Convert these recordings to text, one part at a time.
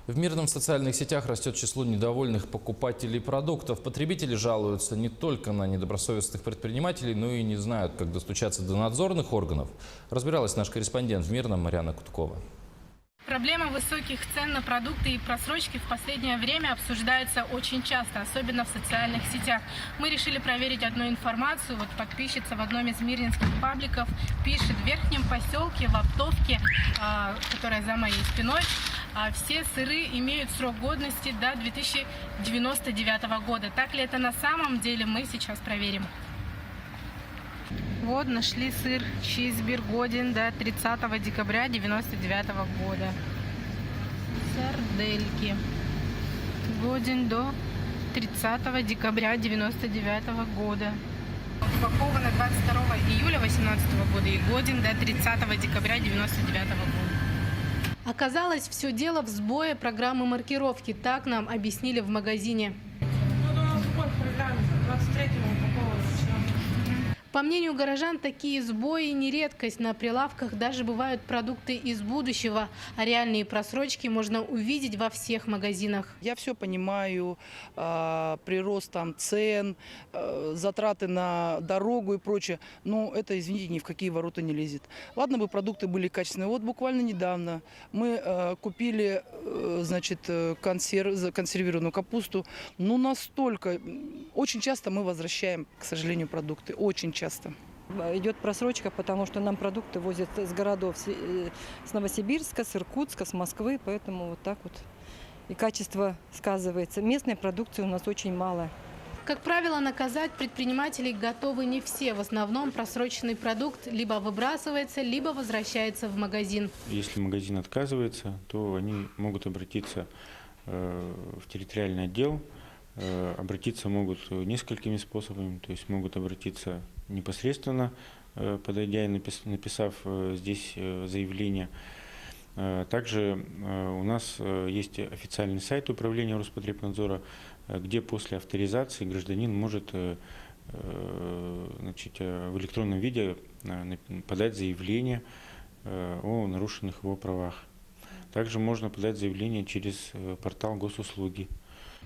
В Мирном в социальных сетях растет число недовольных покупателей продуктов. Потребители жалуются не только на недобросовестных предпринимателей, но и не знают, как достучаться до надзорных органов. Разбиралась наш корреспондент в Мирном Марьяна Куткова. Проблема высоких цен на продукты и просрочки в последнее время обсуждается очень часто, особенно в социальных сетях. Мы решили проверить одну информацию. Вот подписчица в одном из мирнинских пабликов пишет: в Верхнем поселке, в оптовке, которая за моей спиной, все сыры имеют срок годности до 2099 года. Так ли это на самом деле, мы сейчас проверим. Вот нашли сыр Чизбир, годен до 30 декабря 1999 года. Сардельки. Годен до 30 декабря 1999 года. Упаковано 22 июля 2018 года и годен до 30 декабря 1999 года. Оказалось, все дело в сбое программы маркировки. Так нам объяснили в магазине. Сбой в программе 23-го упаковано. По мнению горожан, такие сбои не редкость. На прилавках даже бывают продукты из будущего, а реальные просрочки можно увидеть во всех магазинах. Я все понимаю, прирост там цен, затраты на дорогу и прочее, но это, извините, ни в какие ворота не лезет. Ладно бы продукты были качественные. Вот буквально недавно мы купили, значит, консервированную капусту. Ну, настолько, очень часто мы возвращаем, к сожалению, продукты, очень часто. Идет просрочка, потому что нам продукты возят с городов, с Новосибирска, с Иркутска, с Москвы, поэтому вот так вот и качество сказывается. Местной продукции у нас очень мало. Как правило, наказать предпринимателей готовы не все. В основном просроченный продукт либо выбрасывается, либо возвращается в магазин. Если магазин отказывается, то они могут обратиться в территориальный отдел. Обратиться могут несколькими способами, то есть могут обратиться непосредственно, подойдя и написав здесь заявление. Также у нас есть официальный сайт управления Роспотребнадзора, где после авторизации гражданин может, значит, в электронном виде подать заявление о нарушенных его правах. Также можно подать заявление через портал госуслуги.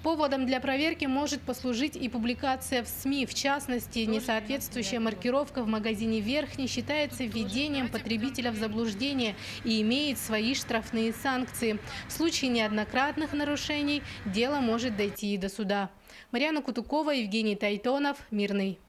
Поводом для проверки может послужить и публикация в СМИ. В частности, несоответствующая маркировка в магазине «Верхний» считается введением потребителя в заблуждение и имеет свои штрафные санкции. В случае неоднократных нарушений дело может дойти и до суда. Марьяна Куткова, Евгений Тайтонов, Мирный.